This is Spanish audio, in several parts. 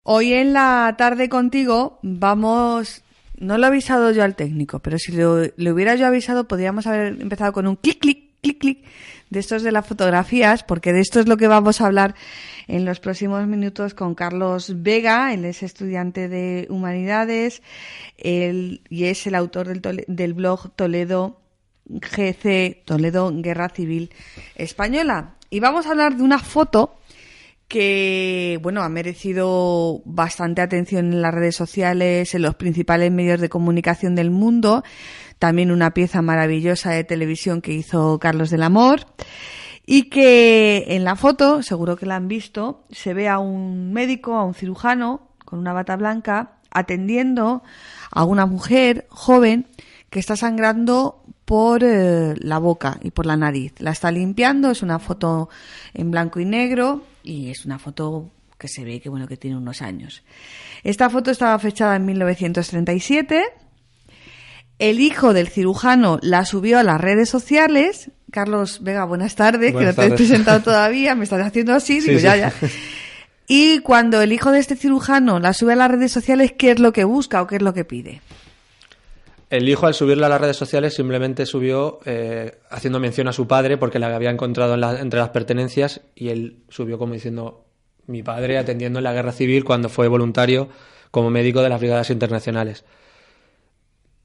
Hoy en la tarde contigo vamos... No lo he avisado yo al técnico, pero si le hubiera yo avisado podríamos haber empezado con un clic, clic, clic, clic de estos de las fotografías, porque de esto es lo que vamos a hablar en los próximos minutos con Carlos Vega. Él es estudiante de Humanidades y es el autor del blog Toledo GC, Toledo Guerra Civil Española. Y vamos a hablar de una foto que, bueno, ha merecido bastante atención en las redes sociales, en los principales medios de comunicación del mundo. También una pieza maravillosa de televisión que hizo Carlos del Amor. Y que en la foto, seguro que la han visto, se ve a un médico, a un cirujano, con una bata blanca, atendiendo a una mujer joven que está sangrando por la boca y por la nariz. La está limpiando, es una foto en blanco y negro y es una foto que se ve que, bueno, que tiene unos años. Esta foto estaba fechada en 1937. El hijo del cirujano la subió a las redes sociales. Carlos Vega, buenas tardes, buenas que no te he presentado todavía, me estás haciendo así, digo, sí. ya. Y cuando el hijo de este cirujano la sube a las redes sociales, ¿qué es lo que busca o qué es lo que pide? El hijo, al subirla a las redes sociales, simplemente subió haciendo mención a su padre porque la había encontrado entre las pertenencias, y él subió como diciendo: mi padre atendiendo en la guerra civil cuando fue voluntario como médico de las brigadas internacionales.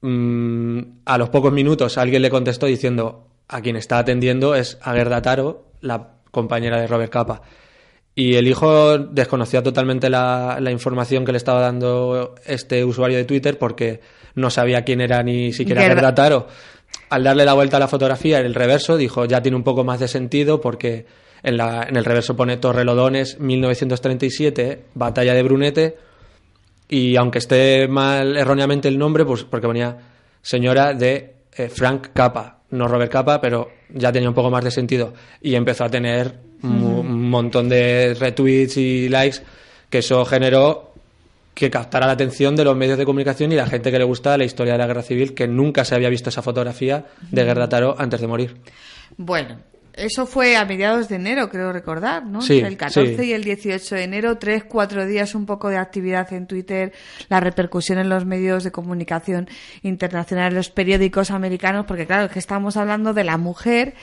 A los pocos minutos alguien le contestó diciendo: a quien está atendiendo es a Gerda Taro, la compañera de Robert Capa. Y el hijo desconocía totalmente la información que le estaba dando este usuario de Twitter, porque no sabía quién era ni siquiera Gerda Taro. Al darle la vuelta a la fotografía en el reverso, dijo: ya tiene un poco más de sentido, porque en el reverso pone Torrelodones 1937, Batalla de Brunete, y aunque esté mal erróneamente el nombre, pues porque ponía señora de Frank Capa, no Robert Capa, pero ya tenía un poco más de sentido. Y empezó a tener un montón de retweets y likes, que eso generó que captara la atención de los medios de comunicación y la gente que le gusta la historia de la guerra civil, que nunca se había visto esa fotografía de Gerda Taro antes de morir. Bueno, eso fue a mediados de enero, creo recordar, ¿no? Sí, el 14 sí. y el 18 de enero, 3-4 días, un poco de actividad en Twitter, la repercusión en los medios de comunicación internacionales, los periódicos americanos, porque claro, es que estamos hablando de la mujer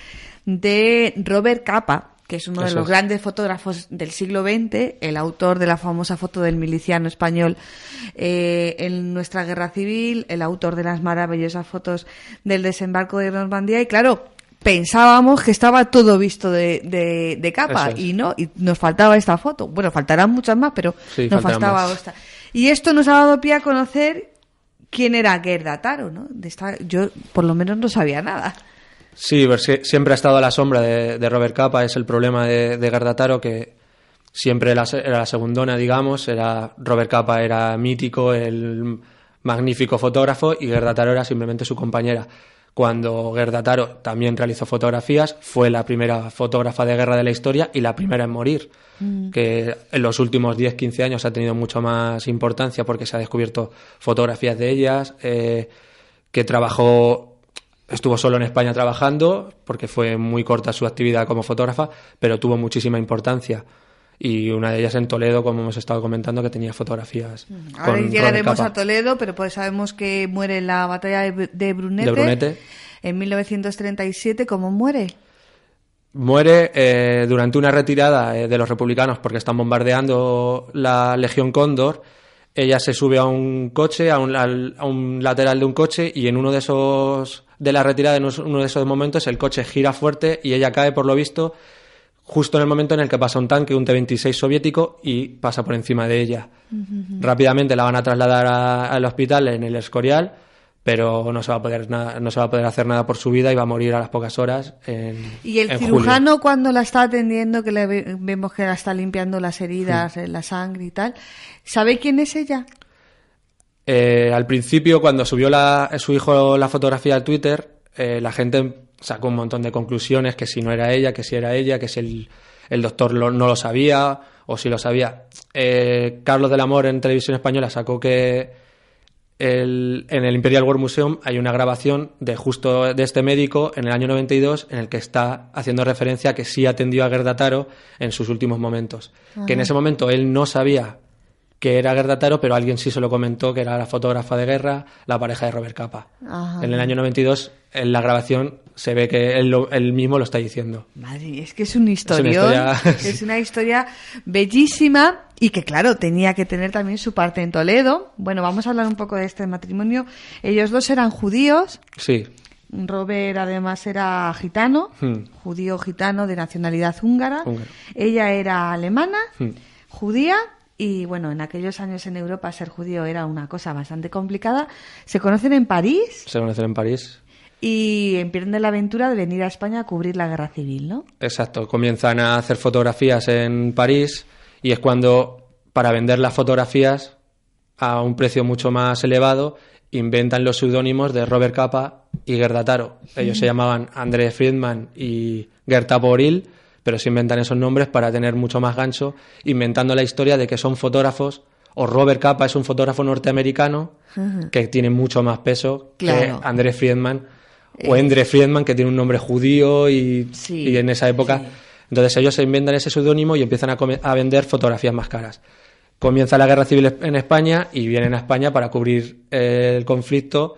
de Robert Capa, que es uno de los grandes fotógrafos del siglo XX, el autor de la famosa foto del miliciano español en nuestra guerra civil, el autor de las maravillosas fotos del desembarco de Normandía. Y claro, pensábamos que estaba todo visto de Capa, y no, y nos faltaba esta foto. Bueno, faltarán muchas más, pero sí, nos faltaba esta. Y esto nos ha dado pie a conocer quién era Gerda Taro, ¿no? Yo por lo menos no sabía nada. Sí, pues siempre ha estado a la sombra de Robert Capa. Es el problema de Gerda Taro, que siempre era la segundona, digamos. Robert Capa era mítico, el magnífico fotógrafo, y Gerda Taro era simplemente su compañera. Cuando Gerda Taro también realizó fotografías, fue la primera fotógrafa de guerra de la historia y la primera en morir, que en los últimos 10-15 años ha tenido mucho más importancia porque se ha descubierto fotografías de ellas, que estuvo solo en España trabajando porque fue muy corta su actividad como fotógrafa, pero tuvo muchísima importancia. Y una de ellas en Toledo, como hemos estado comentando, que tenía fotografías. Ahora llegaremos a Toledo, pero pues sabemos que muere en la batalla de Brunete en 1937. ¿Cómo muere? Muere durante una retirada de los republicanos porque están bombardeando la Legión Cóndor. Ella se sube a un coche, a un lateral de un coche, y en uno de la retirada, en uno de esos momentos, el coche gira fuerte y ella cae, por lo visto, justo en el momento en el que pasa un tanque, un T-26 soviético, y pasa por encima de ella. Rápidamente la van a trasladar al hospital en el Escorial, pero no se va a poder hacer nada por su vida y va a morir a las pocas horas ¿Y el cirujano, julio, cuando la está atendiendo, que vemos que la está limpiando las heridas, la sangre y tal, sabe quién es ella? Al principio, cuando subió su hijo la fotografía al Twitter, la gente sacó un montón de conclusiones, que si no era ella, que si era ella, que si el doctor no lo sabía, o si lo sabía. Carlos del Amor, en Televisión Española, sacó que en el Imperial War Museum hay una grabación de este médico en el año 92, en el que está haciendo referencia a que sí atendió a Gerda Taro en sus últimos momentos. Que en ese momento él no sabía que era Gerda Taro, pero alguien sí se lo comentó, que era la fotógrafa de guerra, la pareja de Robert Capa. Ajá. En el año 92, en la grabación, se ve que él mismo lo está diciendo. Madre, es que es un historión, historia... es una historia bellísima y que, claro, tenía que tener también su parte en Toledo. Bueno, vamos a hablar un poco de este matrimonio. Ellos dos eran judíos. Sí. Robert, además, era gitano, judío gitano de nacionalidad húngara. Ella era alemana, judía. Y bueno, en aquellos años en Europa ser judío era una cosa bastante complicada. Se conocen en París. Se conocen en París. Y emprenden la aventura de venir a España a cubrir la guerra civil, ¿no? Exacto. Comienzan a hacer fotografías en París y es cuando, para vender las fotografías a un precio mucho más elevado, inventan los seudónimos de Robert Capa y Gerda Taro. Ellos se llamaban André Friedman y Gerta Boril, pero se inventan esos nombres para tener mucho más gancho, inventando la historia de que son fotógrafos, o Robert Capa es un fotógrafo norteamericano que tiene mucho más peso que André Friedman, o Endre Friedman, que tiene un nombre judío y en esa época... Sí. Entonces ellos se inventan ese seudónimo y empiezan a vender fotografías más caras. Comienza la guerra civil en España y vienen a España para cubrir el conflicto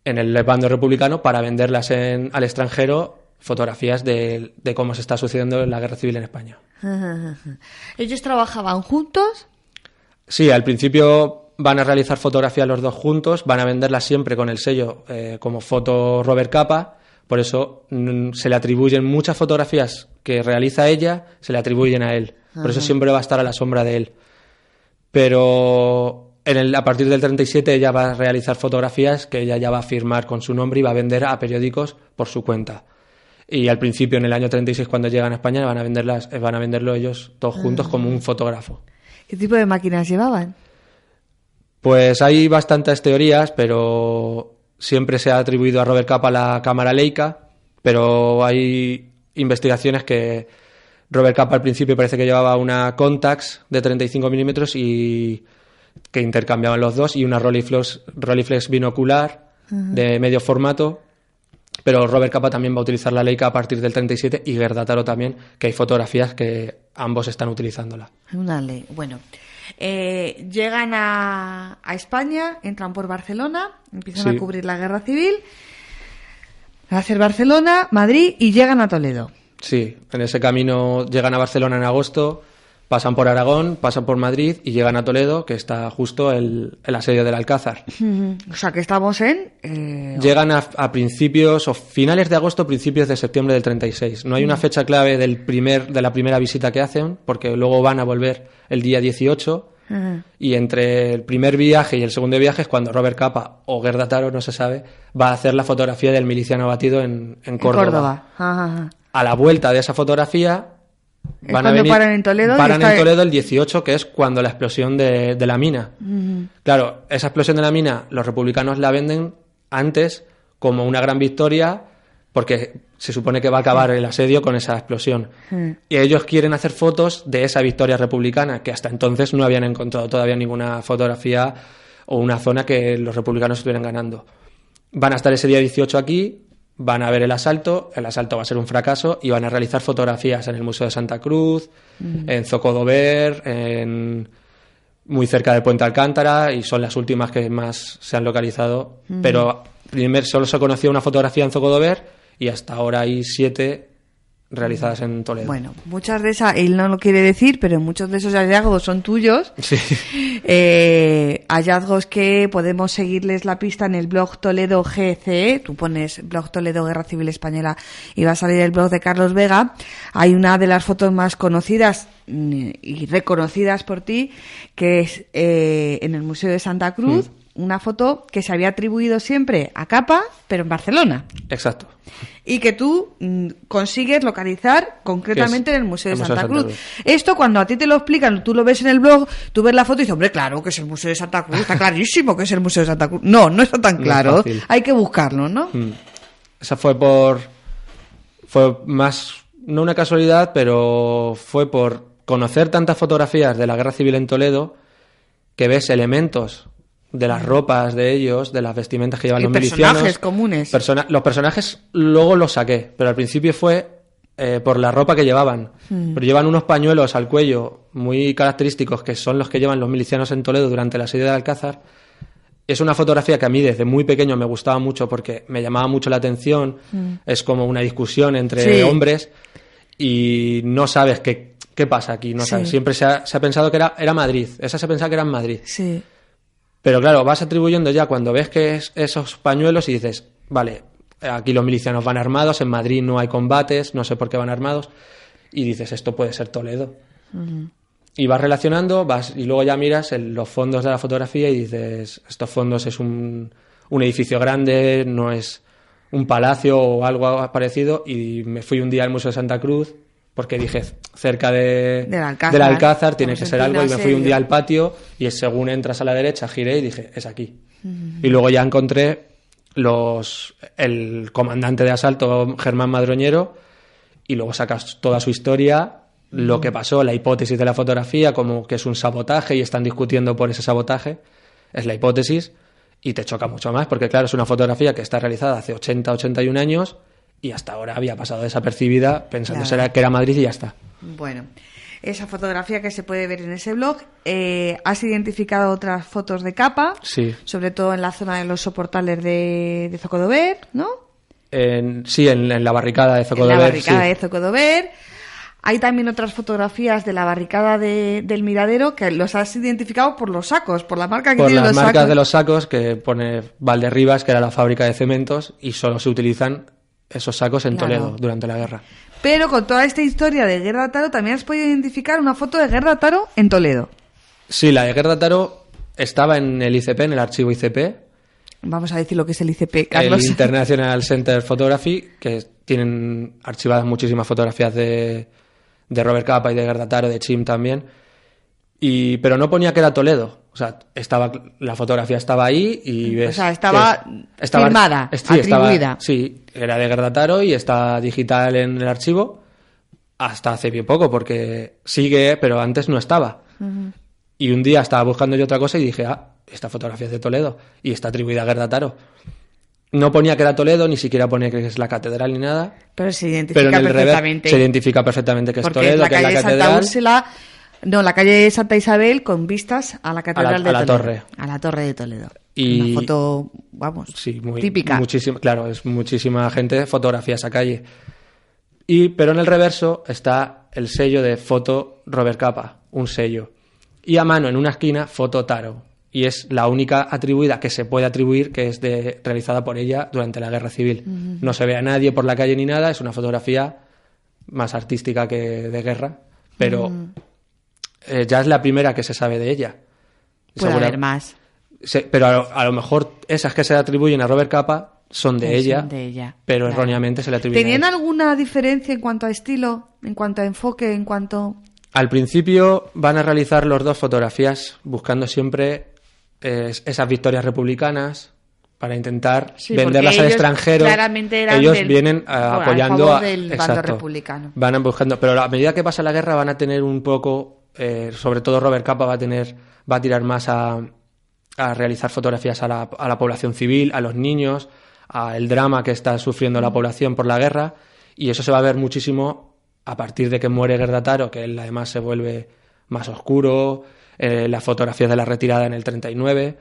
en el bando republicano, para venderlas al extranjero, fotografías de cómo se está sucediendo la guerra civil en España. ¿Ellos trabajaban juntos? Sí, al principio van a realizar fotografías los dos juntos, van a venderlas siempre con el sello como foto Robert Capa, por eso se le atribuyen muchas fotografías que realiza ella, se le atribuyen a él, por eso siempre va a estar a la sombra de él. Pero a partir del 37 ella va a realizar fotografías que ella ya va a firmar con su nombre y va a vender a periódicos por su cuenta. Y al principio, en el año 36, cuando llegan a España, van a venderlo ellos todos juntos como un fotógrafo. ¿Qué tipo de máquinas llevaban? Pues hay bastantes teorías, pero siempre se ha atribuido a Robert Capa la cámara Leica, pero hay investigaciones que Robert Capa al principio parece que llevaba una Contax de 35 milímetros y que intercambiaban los dos, y una Rolleiflex binocular de medio formato. Pero Robert Capa también va a utilizar la Leica a partir del 37 y Gerda Taro también, que hay fotografías que ambos están utilizándola. Bueno, llegan a España, entran por Barcelona, empiezan a cubrir la guerra civil, a hacer Barcelona, Madrid y llegan a Toledo. Sí, en ese camino llegan a Barcelona en agosto, pasan por Aragón, pasan por Madrid y llegan a Toledo, que está justo el asedio del Alcázar. O sea, que estamos en... Llegan a principios o finales de agosto, principios de septiembre del 36. No hay una fecha clave de la primera visita que hacen, porque luego van a volver el día 18, y entre el primer viaje y el segundo viaje es cuando Robert Capa o Gerda Taro, no se sabe, va a hacer la fotografía del miliciano abatido en Córdoba. A la vuelta de esa fotografía... paran en Toledo. En Toledo el 18, que es cuando la explosión de la mina. Claro, esa explosión de la mina, los republicanos la venden antes como una gran victoria, porque se supone que va a acabar el asedio con esa explosión. Y ellos quieren hacer fotos de esa victoria republicana, que hasta entonces no habían encontrado todavía ninguna fotografía o una zona que los republicanos estuvieran ganando. Van a estar ese día 18 aquí. Van a ver el asalto va a ser un fracaso y van a realizar fotografías en el Museo de Santa Cruz, en Zocodover, muy cerca del Puente Alcántara, y son las últimas que más se han localizado. Pero primero solo se conocía una fotografía en Zocodover y hasta ahora hay 7 realizadas en Toledo. Bueno, muchas de esas, él no lo quiere decir, pero muchos de esos hallazgos son tuyos. Sí. Hallazgos que podemos seguirles la pista en el blog Toledo GCE. Tú pones blog Toledo Guerra Civil Española y va a salir el blog de Carlos Vega. Hay una de las fotos más conocidas y reconocidas por ti, que es en el Museo de Santa Cruz. Una foto que se había atribuido siempre a Capa, pero en Barcelona. Exacto. Y que tú consigues localizar concretamente en el Museo de Santa Cruz. Esto, cuando a ti te lo explican, tú lo ves en el blog, tú ves la foto y dices, hombre, claro que es el Museo de Santa Cruz, está clarísimo que es el Museo de Santa Cruz. No está tan claro, hay que buscarlo, ¿no? Esa fue más, no una casualidad, pero fue por conocer tantas fotografías de la Guerra Civil en Toledo, que ves elementos de las ropas de ellos, de las vestimentas que llevan los milicianos. Personajes comunes. Los personajes luego los saqué, pero al principio fue por la ropa que llevaban. Pero llevan unos pañuelos al cuello muy característicos, que son los que llevan los milicianos en Toledo durante el asedio de Alcázar. Es una fotografía que a mí desde muy pequeño me gustaba mucho porque me llamaba mucho la atención. Es como una discusión entre hombres y no sabes qué pasa aquí. No sabes. Siempre se ha pensado que era Madrid. Esa se pensaba que era en Madrid. Sí. Pero claro, vas atribuyendo ya cuando ves que es esos pañuelos y dices, vale, aquí los milicianos van armados, en Madrid no hay combates, no sé por qué van armados. Y dices, esto puede ser Toledo. Y vas relacionando, y luego ya miras los fondos de la fotografía y dices, estos fondos es un edificio grande, no es un palacio o algo parecido. Y me fui un día al Museo de Santa Cruz porque dije, cerca del Alcázar tiene que ser algo. Y me fui un día al patio y según entras a la derecha giré y dije, es aquí. Y luego ya encontré el comandante de asalto, Germán Madroñero, y luego sacas toda su historia, lo que pasó, la hipótesis de la fotografía, como que es un sabotaje y están discutiendo por ese sabotaje, es la hipótesis, y te choca mucho más, porque claro, es una fotografía que está realizada hace 81 años y hasta ahora había pasado desapercibida pensándose que era Madrid y ya está. Bueno, esa fotografía que se puede ver en ese blog, has identificado otras fotos de capa, sobre todo en la zona de los soportales de Zocodover, ¿no? En la barricada de Zocodover. En la barricada de Zocodover. Hay también otras fotografías de la barricada del Miradero que los has identificado por los sacos, por la marca que tienen los sacos. Por las marcas de los sacos que pone Valderribas, que era la fábrica de cementos, y solo se utilizan esos sacos en Toledo durante la guerra. Pero con toda esta historia de Guerra Taro también has podido identificar una foto de Guerra Taro en Toledo. Sí, la de Guerra Taro estaba en el ICP, en el archivo ICP. Vamos a decir lo que es el ICP, Carlos. El International Center Photography, que tienen archivadas muchísimas fotografías de Robert Capa y de Guerra Taro, de Chim también. Pero no ponía que era Toledo. O sea, la fotografía estaba ahí y ves... O sea, estaba firmada, atribuida. Era de Guerra Taro y está digital en el archivo hasta hace bien poco, porque sigue, pero antes no estaba. Y un día estaba buscando yo otra cosa y dije, esta fotografía es de Toledo y está atribuida a Guerra Taro. No ponía que era Toledo, ni siquiera ponía que es la catedral ni nada. Pero se identifica perfectamente. Se identifica perfecamente que es Toledo, la que es la catedral. Santa Úrsula, la calle Santa Isabel con vistas a la catedral de Toledo. A la torre de Toledo. Y una foto, típica. Claro, es muchísima gente fotografía esa calle. Pero en el reverso está el sello de foto Robert Capa, un sello. Y a mano, en una esquina, foto Taro. Y es la única atribuida que se puede atribuir, que es realizada por ella durante la Guerra Civil. No se ve a nadie por la calle ni nada, es una fotografía más artística que de guerra, pero ya es la primera que se sabe de ella. Puede haber más. Pero a lo mejor esas que se atribuyen a Robert Capa son de ella, pero erróneamente se le atribuyen. ¿Tenían alguna diferencia en cuanto a estilo, en cuanto a enfoque, en cuanto...? Al principio van a realizar los dos fotografías buscando siempre esas victorias republicanas para intentar venderlas al extranjero. Ellos vienen apoyando del bando republicano. Van buscando, pero a medida que pasa la guerra van a tener un poco, sobre todo Robert Capa va a tirar más a realizar fotografías a la población civil, a los niños, al drama que está sufriendo la población por la guerra, y eso se va a ver muchísimo a partir de que muere Guerra Taro, que él además se vuelve más oscuro, las fotografías de la retirada en el 39,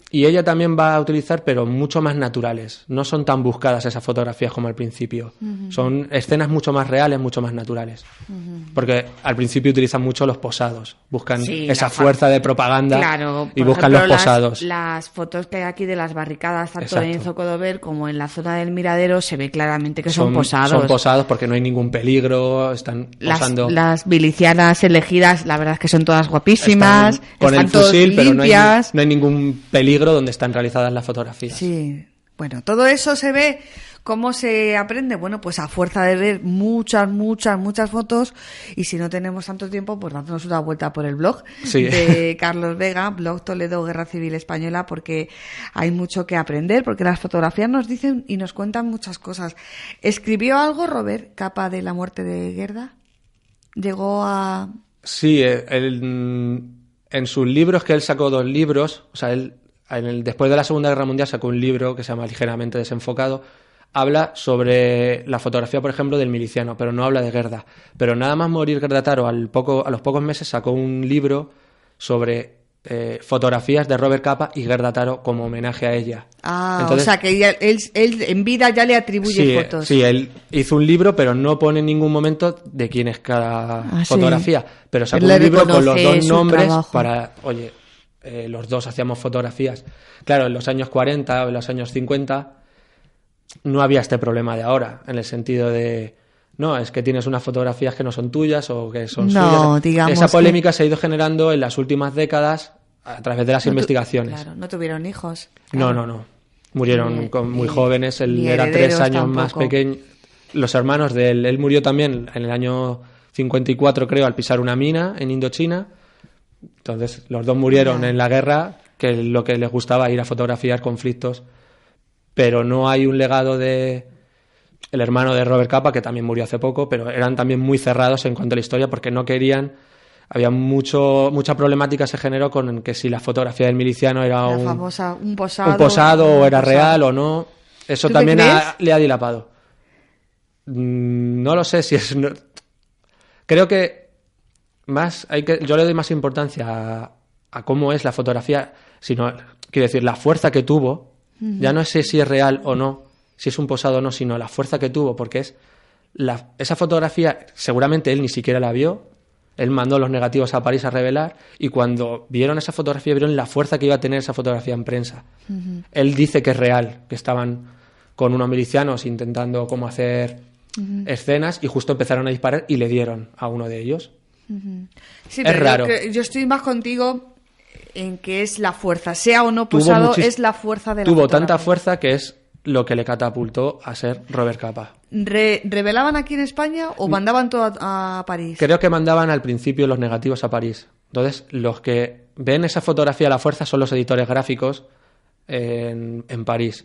y ella también va a utilizar, pero mucho más naturales. No son tan buscadas esas fotografías como al principio. Son escenas mucho más reales, mucho más naturales. Porque al principio utilizan mucho los posados. Buscan esa fuerza de propaganda y buscan los posados. Las fotos que hay aquí de las barricadas, tanto en Zocodover como en la zona del Miradero, se ve claramente que son posados. Son posados porque no hay ningún peligro, están posando. Las milicianas elegidas, la verdad es que son todas guapísimas. Con el fusil, pero no hay ningún peligro donde están realizadas las fotografías. Sí, bueno, todo eso se ve. ¿Cómo se aprende? Bueno, pues a fuerza de ver muchas fotos, y si no tenemos tanto tiempo, pues dándonos una vuelta por el blog de Carlos Vega, blog Toledo Guerra Civil Española, porque hay mucho que aprender, porque las fotografías nos dicen y nos cuentan muchas cosas. ¿Escribió algo Robert Capa de la muerte de Guerda? ¿Llegó a...? Sí, en sus libros, que él sacó 2 libros, o sea, después de la Segunda Guerra Mundial sacó un libro que se llama Ligeramente desenfocado. habla sobre la fotografía, por ejemplo, del miliciano, pero no habla de Gerda. Pero nada más morir Gerda Taro, a los pocos meses sacó un libro sobre fotografías de Robert Capa y Gerda Taro como homenaje a ella. Entonces, o sea que él en vida ya le atribuye fotos. Sí, él hizo un libro, pero no pone en ningún momento de quién es cada fotografía. Pero sacó un libro con los dos nombres trabajo. Para, oye, los dos hacíamos fotografías. Claro, en los años 40 o en los años 50 no había este problema de ahora, en el sentido de... No, es que tienes unas fotografías que no son tuyas o que son suyas. Digamos esa polémica se ha ido generando en las últimas décadas a través de las investigaciones. Claro, no tuvieron hijos. Claro. No. Murieron muy jóvenes. Él era 3 años tampoco. Más pequeño. Los hermanos de él murió también en el año 54, creo, al pisar una mina en Indochina. Entonces, los dos murieron en la guerra, que lo que les gustaba ir a fotografiar conflictos. Pero no hay un legado de... El hermano de Robert Capa, que también murió hace poco, pero eran también muy cerrados en cuanto a la historia porque no querían... Había mucha problemática se generó con que si la fotografía del miliciano era un posado o era real o no. Eso también le ha dilapado. No lo sé si es... Creo que yo le doy más importancia a cómo es la fotografía, sino, quiero decir, la fuerza que tuvo. Ya no sé si es real o no, si es un posado o no, sino la fuerza que tuvo, porque es esa fotografía, seguramente él ni siquiera la vio. Él mandó los negativos a París a revelar y cuando vieron esa fotografía vieron la fuerza que iba a tener esa fotografía en prensa. Él dice que es real, que estaban con unos milicianos intentando cómo hacer escenas y justo empezaron a disparar y le dieron a uno de ellos. Sí, es raro. Yo estoy más contigo en que es la fuerza, sea o no posado, es la fuerza de la fotografía. Tuvo tanta fuerza que es lo que le catapultó a ser Robert Capa. ¿Revelaban aquí en España o mandaban todo a París? Creo que mandaban al principio los negativos a París. Entonces, los que ven esa fotografía a la fuerza son los editores gráficos en París.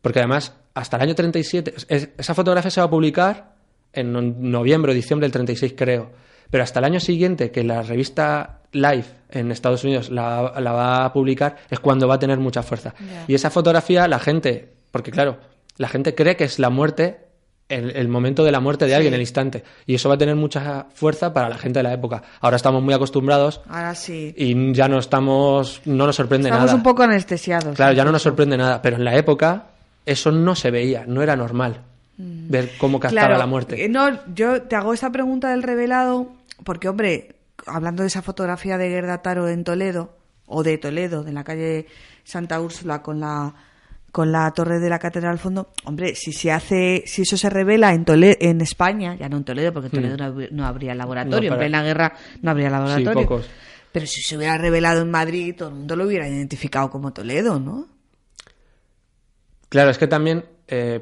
Porque además, hasta el año 37... Esa fotografía se va a publicar en noviembre o diciembre del 36, creo. Pero hasta el año siguiente, que la revista Life en Estados Unidos la va a publicar, es cuando va a tener mucha fuerza. Yeah. Y esa fotografía, la gente... Porque claro, la gente cree que es la muerte, el momento de la muerte de alguien, el instante. Y eso va a tener mucha fuerza para la gente de la época. Ahora estamos muy acostumbrados. Ahora sí. Y ya no nos sorprende nada. Estamos un poco anestesiados. Claro, ya no nos sorprende nada. Pero en la época eso no se veía, no era normal ver cómo captaba la muerte. No, yo te hago esta pregunta del revelado porque, hombre, hablando de esa fotografía de Gerda Taro en Toledo, o de Toledo, de la calle Santa Úrsula con la torre de la catedral al fondo, hombre, si eso se revela en España, ya no en Toledo, porque en Toledo no habría laboratorio, en plena guerra no habría laboratorio. Sí, pocos. Pero si se hubiera revelado en Madrid, todo el mundo lo hubiera identificado como Toledo, ¿no? Claro, es que también,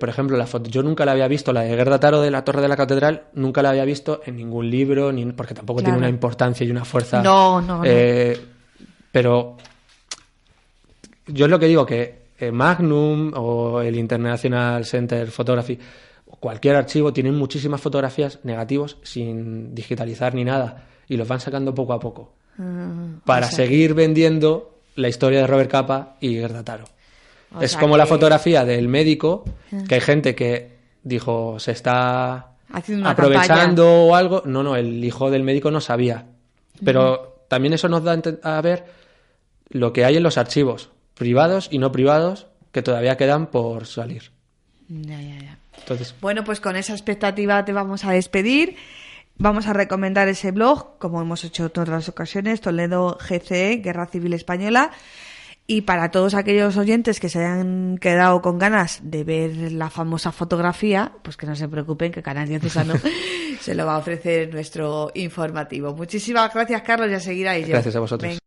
por ejemplo, la foto, yo nunca la había visto, la de Gerda Taro de la torre de la catedral, nunca la había visto en ningún libro, porque tampoco tiene una importancia y una fuerza. No. Pero yo es lo que digo, que Magnum o el International Center Photography o cualquier archivo tienen muchísimas fotografías negativos sin digitalizar ni nada y los van sacando poco a poco para seguir vendiendo la historia de Robert Capa y Gerda Taro. Es como la fotografía del médico, que hay gente que dijo se está aprovechando o algo. No, el hijo del médico no sabía, pero también eso nos da a ver lo que hay en los archivos privados y no privados que todavía quedan por salir. Ya. Entonces, bueno, pues con esa expectativa te vamos a despedir. Vamos a recomendar ese blog, como hemos hecho en otras ocasiones, Toledo GCE, Guerra Civil Española. Y para todos aquellos oyentes que se hayan quedado con ganas de ver la famosa fotografía, pues que no se preocupen, que Canal Diocesano se lo va a ofrecer nuestro informativo. Muchísimas gracias, Carlos, y a seguir ahí. Gracias a vosotros. Venga.